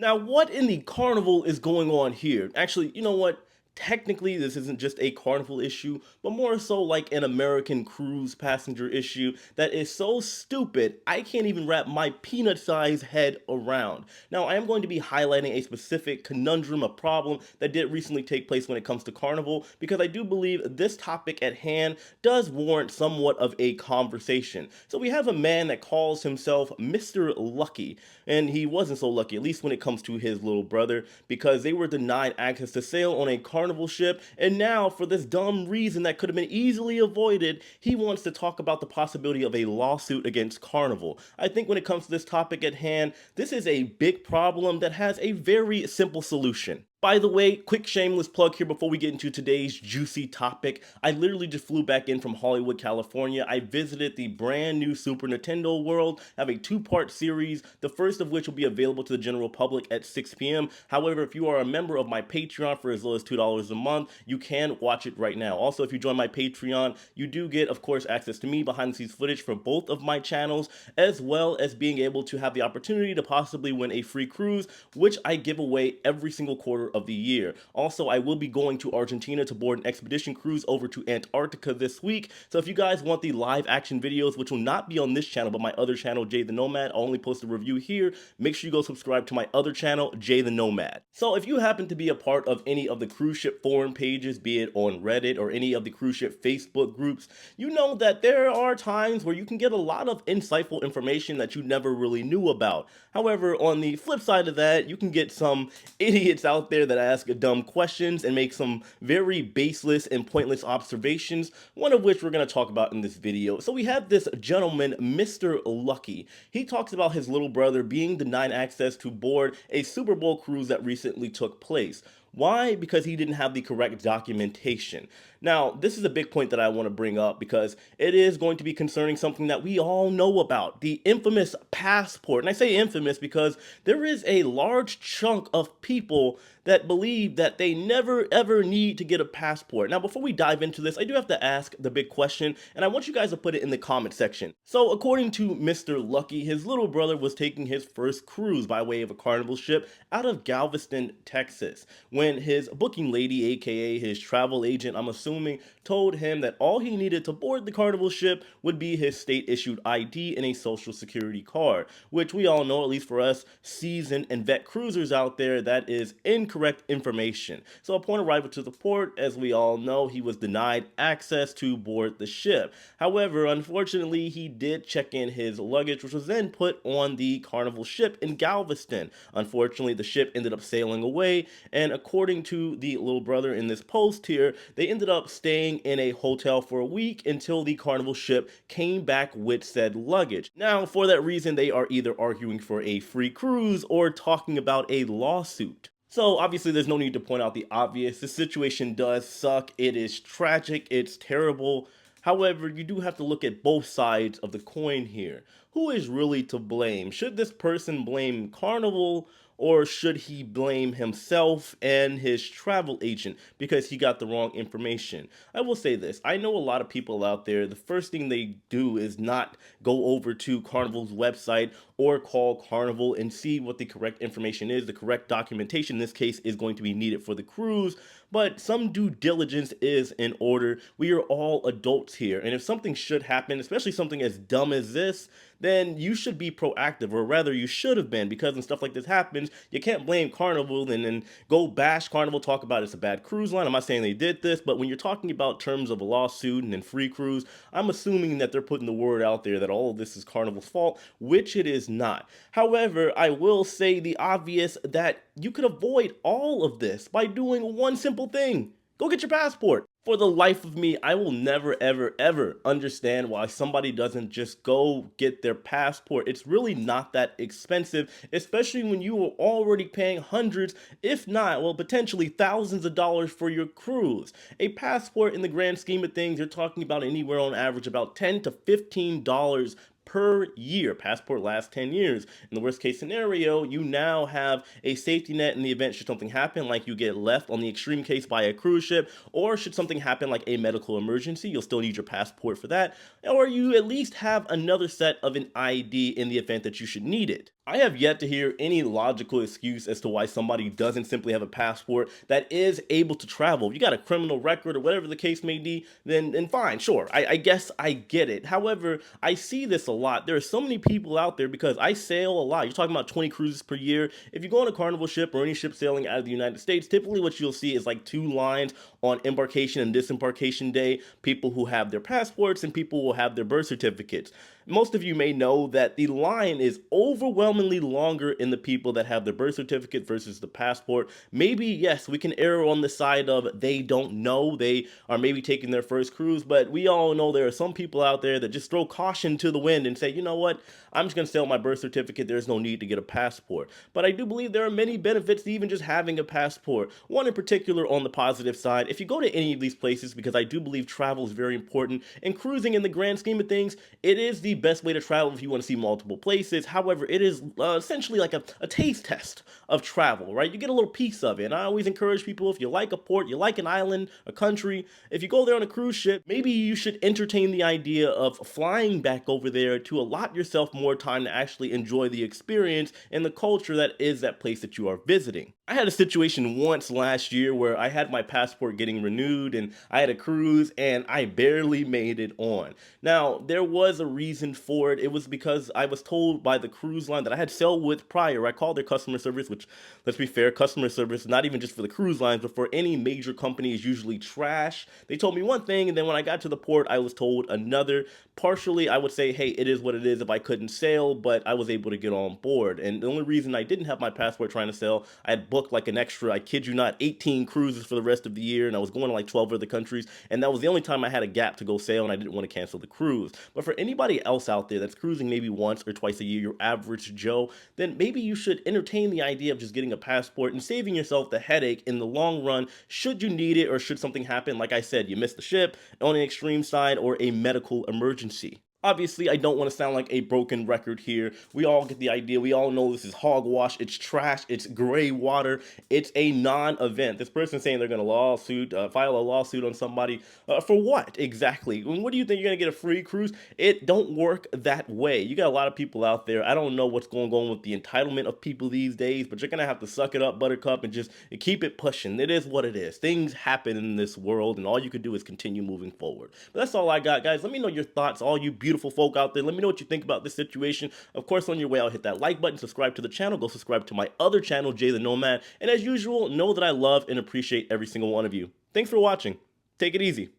Now, what in the carnival is going on here? Actually, you know what? Technically, this isn't just a carnival issue, but more so like an American cruise passenger issue that is so stupid, I can't even wrap my peanut sized head around. Now, I am going to be highlighting a specific conundrum, a problem that did recently take place when it comes to carnival, because I do believe this topic at hand does warrant somewhat of a conversation. So, we have a man that calls himself Mr. Lucky, and he wasn't so lucky, at least when it comes to his little brother, because they were denied access to sail on a carnival ship, and now for this dumb reason that could have been easily avoided, he wants to talk about the possibility of a lawsuit against Carnival. I think when it comes to this topic at hand, this is a big problem that has a very simple solution. By the way, quick shameless plug here before we get into today's juicy topic. I literally just flew back in from Hollywood, California. I visited the brand new Super Nintendo World. I have a two-part series, the first of which will be available to the general public at 6 p.m. However, if you are a member of my Patreon for as low as $2 a month, you can watch it right now. Also, if you join my Patreon, you do get, of course, access to me, behind-the-scenes footage for both of my channels, as well as being able to have the opportunity to possibly win a free cruise, which I give away every single quarter of the year. Also, I will be going to Argentina to board an expedition cruise over to Antarctica this week. So if you guys want the live action videos, which will not be on this channel, but my other channel, Jay the Nomad, I'll only post a review here. Make sure you go subscribe to my other channel, Jay the Nomad. So if you happen to be a part of any of the cruise ship forum pages, be it on Reddit or any of the cruise ship Facebook groups, you know that there are times where you can get a lot of insightful information that you never really knew about. However, on the flip side of that, you can get some idiots out there that ask dumb questions and make some very baseless and pointless observations, one of which we're going to talk about in this video. So we have this gentleman, Mr. Lucky. He talks about his little brother being denied access to board a Super Bowl cruise that recently took place. Why? Because he didn't have the correct documentation. Now, this is a big point that I want to bring up because it is going to be concerning something that we all know about, the infamous passport. And I say infamous because there is a large chunk of people that believe that they never ever need to get a passport. Now, before we dive into this, I do have to ask the big question, and I want you guys to put it in the comment section. So, according to Mr. Lucky, his little brother was taking his first cruise by way of a Carnival ship out of Galveston, Texas, when his booking lady, aka his travel agent, I'm assuming, told him that all he needed to board the Carnival ship would be his state-issued ID and a social security card, which we all know, at least for us seasoned and vet cruisers out there, that is incorrect information. So upon arrival to the port, as we all know, he was denied access to board the ship. However, unfortunately, he did check in his luggage, which was then put on the Carnival ship in Galveston. Unfortunately, the ship ended up sailing away, and according to the little brother in this post here, they ended up staying in a hotel for a week until the Carnival ship came back with said luggage. Now, for that reason, they are either arguing for a free cruise or talking about a lawsuit. So obviously there's no need to point out the obvious. The situation does suck. It is tragic. It's terrible. However, you do have to look at both sides of the coin here. Who is really to blame? Should this person blame Carnival, or should he blame himself and his travel agent because he got the wrong information? I will say this, I know a lot of people out there, the first thing they do is not go over to Carnival's website or call Carnival and see what the correct information is. The correct documentation in this case is going to be needed for the cruise, but some due diligence is in order. We are all adults here, and if something should happen, especially something as dumb as this, then you should be proactive, or rather you should have been, because when stuff like this happens, you can't blame Carnival and then go bash Carnival, talk about it's a bad cruise line. I'm not saying they did this, but when you're talking about terms of a lawsuit and then free cruise, I'm assuming that they're putting the word out there that all of this is Carnival's fault, which it is not. However, I will say the obvious, that you could avoid all of this by doing one simple thing. Go get your passport. For the life of me, I will never, ever, ever understand why somebody doesn't just go get their passport. It's really not that expensive, especially when you are already paying hundreds, if not, well, potentially thousands of dollars for your cruise. A passport, in the grand scheme of things, you're talking about anywhere on average about $10 to $15 per year. Passport lasts 10 years. In the worst case scenario, you now have a safety net in the event should something happen, like you get left on the extreme case by a cruise ship, or should something happen like a medical emergency, you'll still need your passport for that, or you at least have another set of an ID in the event that you should need it. I have yet to hear any logical excuse as to why somebody doesn't simply have a passport that is able to travel. If you got a criminal record or whatever the case may be, then fine, sure. I guess I get it. However, I see this a lot. There are so many people out there because I sail a lot. You're talking about 20 cruises per year. If you go on a Carnival ship or any ship sailing out of the United States, typically what you'll see is like two lines on embarkation and disembarkation day. People who have their passports and people who will have their birth certificates. Most of you may know that the line is overwhelmingly longer in the people that have the birth certificate versus the passport. Maybe, yes, we can err on the side of they don't know. They are maybe taking their first cruise, but we all know there are some people out there that just throw caution to the wind and say, you know what, I'm just going to sell my birth certificate. There's no need to get a passport. But I do believe there are many benefits to even just having a passport. One in particular on the positive side, if you go to any of these places, because I do believe travel is very important, and cruising in the grand scheme of things, it is the best way to travel if you want to see multiple places. However, it is essentially like a taste test of travel, right? You get a little piece of it. And I always encourage people, if you like a port, you like an island, a country, if you go there on a cruise ship, maybe you should entertain the idea of flying back over there to allot yourself more time to actually enjoy the experience and the culture that is that place that you are visiting. I had a situation once last year where I had my passport getting renewed and I had a cruise and I barely made it on. Now, there was a reason for it. It was because I was told by the cruise line that I had sailed with prior. I called their customer service, which, let's be fair, customer service, not even just for the cruise lines, but for any major company is usually trash. They told me one thing, and then when I got to the port, I was told another. Partially, I would say, hey, it is what it is if I couldn't sail, but I was able to get on board. And the only reason I didn't have my passport trying to sail, I had booked like an extra, I kid you not, 18 cruises for the rest of the year, and I was going to like 12 other countries, and that was the only time I had a gap to go sail, and I didn't want to cancel the cruise. But for anybody else out there that's cruising maybe once or twice a year, your average Joe, then maybe you should entertain the idea of just getting a passport and saving yourself the headache in the long run should you need it or should something happen. Like I said, you missed the ship on an extreme side or a medical emergency. Obviously, I don't want to sound like a broken record here. We all get the idea. We all know this is hogwash. It's trash. It's gray water. It's a non-event. This person saying they're going to file a lawsuit on somebody for what exactly? What do you think you're going to get a free cruise? It don't work that way. You got a lot of people out there. I don't know what's going on with the entitlement of people these days, but you're going to have to suck it up, buttercup, and just keep it pushing. It is what it is. Things happen in this world, and all you can do is continue moving forward. But that's all I got, guys. Let me know your thoughts, all you beautiful folk out there. Let me know what you think about this situation. Of course, on your way out, hit that like button, subscribe to the channel, go subscribe to my other channel, Jay the Nomad. And as usual, know that I love and appreciate every single one of you. Thanks for watching. Take it easy.